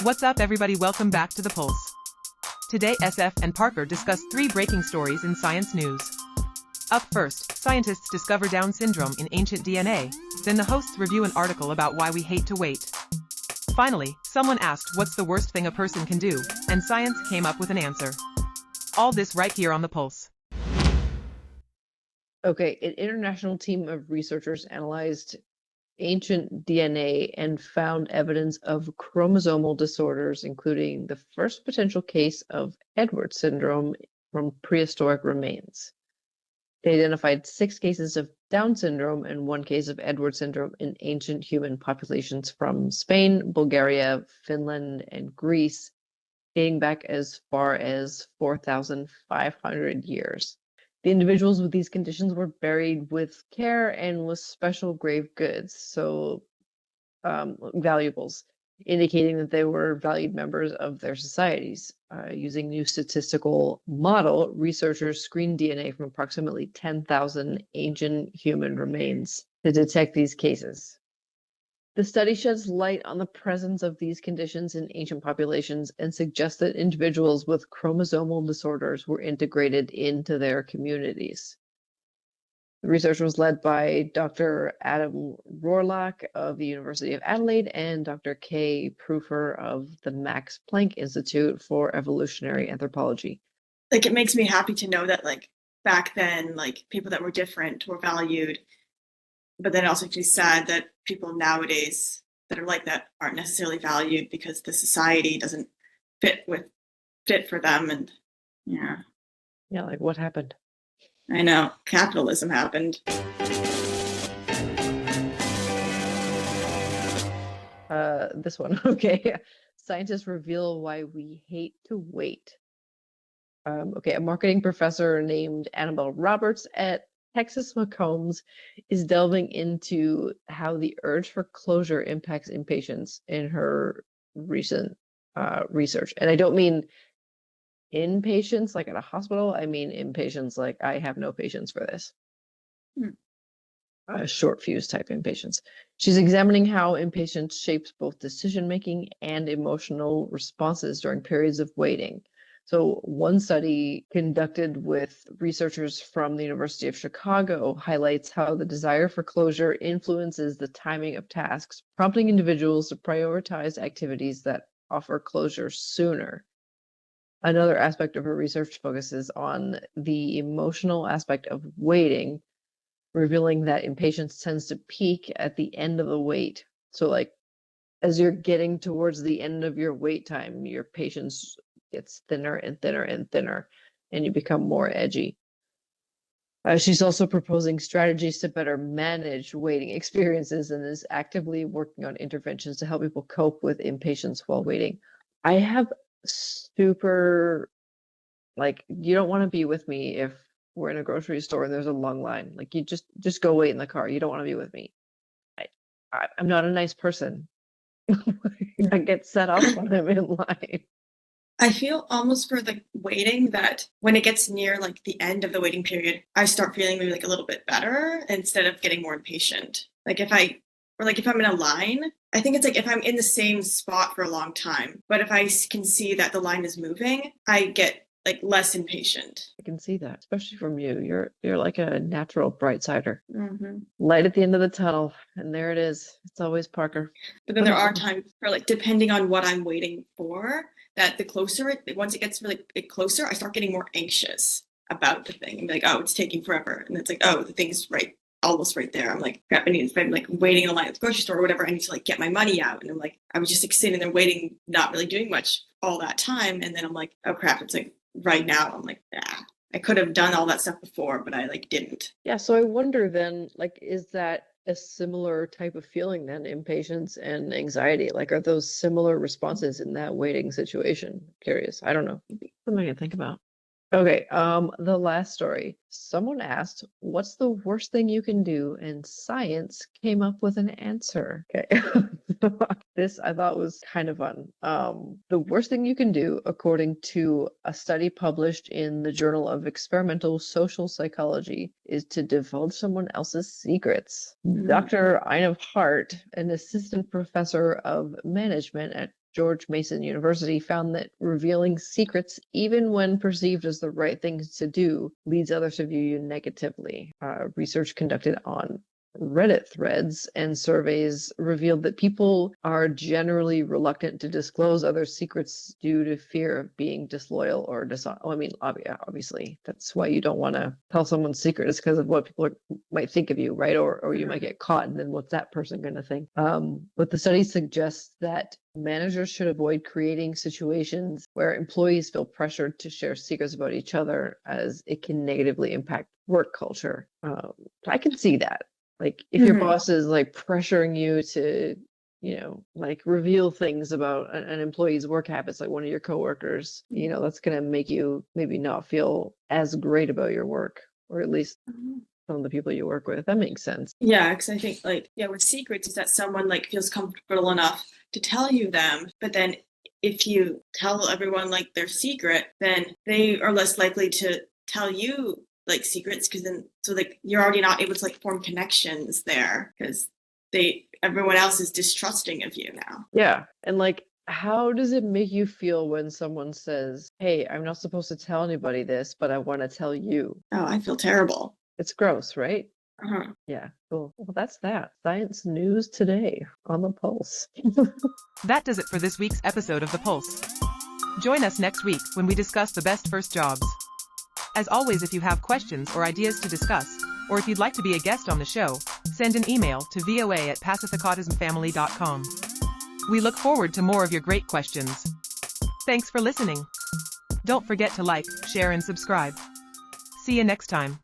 What's up, everybody? Welcome back to The Pulse. Today, SF and Parker discuss 3 breaking stories in science news. Up first, scientists discover Down syndrome in ancient DNA. Then the hosts review an article about why we hate to wait. Finally, someone asked what's the worst thing a person can do, and science came up with an answer. All this right here on The Pulse. Okay, an international team of researchers analyzed ancient DNA and found evidence of chromosomal disorders, including the first potential case of Edward syndrome from prehistoric remains. They identified 6 cases of Down syndrome and 1 case of Edward syndrome in ancient human populations from Spain, Bulgaria, Finland, and Greece, dating back as far as 4,500 years. The individuals with these conditions were buried with care and with special grave goods, so valuables, indicating that they were valued members of their societies. Using new statistical model, researchers screened DNA from approximately 10,000 ancient human remains to detect these cases. The study sheds light on the presence of these conditions in ancient populations and suggests that individuals with chromosomal disorders were integrated into their communities. The research was led by Dr. Adam Rohrlach of the University of Adelaide and Dr. Kay Prufer of the Max Planck Institute for Evolutionary Anthropology. It makes me happy to know that back then, people that were different were valued. But then it also makes me sad that people nowadays that are like that aren't necessarily valued because the society doesn't fit for them. And yeah, what happened? I know, capitalism happened. This one, okay. Scientists reveal why we hate to wait. A marketing professor named Annabelle Roberts at Texas McCombs is delving into how the urge for closure impacts impatience in her recent research. And I don't mean inpatients like at a hospital. I mean impatience like I have no patience for this. Short fuse type impatience. She's examining how impatience shapes both decision-making and emotional responses during periods of waiting. So one study conducted with researchers from the University of Chicago highlights how the desire for closure influences the timing of tasks, prompting individuals to prioritize activities that offer closure sooner. Another aspect of her research focuses on the emotional aspect of waiting, revealing that impatience tends to peak at the end of the wait. So as you're getting towards the end of your wait time, your patience gets thinner and thinner and thinner, and you become more edgy. She's also proposing strategies to better manage waiting experiences and is actively working on interventions to help people cope with impatience while waiting. I have super, you don't want to be with me if we're in a grocery store and there's a long line. You just go wait in the car. You don't want to be with me. I'm not a nice person. I get set off when I'm in line. I feel almost for the waiting that when it gets near the end of the waiting period, I start feeling maybe a little bit better instead of getting more impatient. If I'm in a line, I think it's if I'm in the same spot for a long time, but if I can see that the line is moving, I get less impatient. I can see that, especially from you. You're like a natural bright sider. Mm-hmm. Light at the end of the tunnel, and there it is. It's always Parker. But then there are times where depending on what I'm waiting for, that once it gets really closer, I start getting more anxious about the thing. I'm oh, it's taking forever. And it's oh, the thing's almost right there. I'm crap, if I'm waiting in a line at the grocery store or whatever, I need to get my money out. And I'm I was just sitting there waiting, not really doing much all that time. And then I'm oh crap, it's right now. I'm I could have done all that stuff before, but I didn't. Yeah, so I wonder then, is that a similar type of feeling then, impatience and anxiety? Are those similar responses in that waiting situation? Curious. I don't know. Something I can think about. Okay, the last story. Someone asked, what's the worst thing you can do? And science came up with an answer. Okay. This I thought was kind of fun. The worst thing you can do, according to a study published in the Journal of Experimental Social Psychology, is to divulge someone else's secrets. Dr. Ina Hart, an assistant professor of management at George Mason University found that revealing secrets, even when perceived as the right thing to do, leads others to view you negatively. Research conducted on Reddit threads and surveys revealed that people are generally reluctant to disclose other secrets due to fear of being disloyal or dishonest. I mean, obviously, that's why you don't want to tell someone's secret. It's because of what people might think of you, right? Or you might get caught, and then what's that person going to think? But the study suggests that managers should avoid creating situations where employees feel pressured to share secrets about each other, as it can negatively impact work culture. I can see that. Like if your boss is like pressuring you to, like reveal things about an employee's work habits, like one of your coworkers, that's going to make you maybe not feel as great about your work, or at least some of the people you work with. That makes sense. Yeah, because I think with secrets is that someone like feels comfortable enough to tell you them, but then if you tell everyone like their secret, then they are less likely to tell you like secrets, because then you're already not able to like form connections there, because everyone else is distrusting of you now. Yeah. And like, how does it make you feel when someone says, hey, I'm not supposed to tell anybody this, but I want to tell you? Oh, I feel terrible. It's gross, right? Uh-huh. Yeah, cool. Well, that's that. Science news today on the Pulse. That does it for this week's episode of The Pulse. Join us next week when we discuss the best first jobs. As always, if you have questions or ideas to discuss, or if you'd like to be a guest on the show, send an email to voa@pacificaautismfamily.com. We look forward to more of your great questions. Thanks for listening. Don't forget to like, share, and subscribe. See you next time.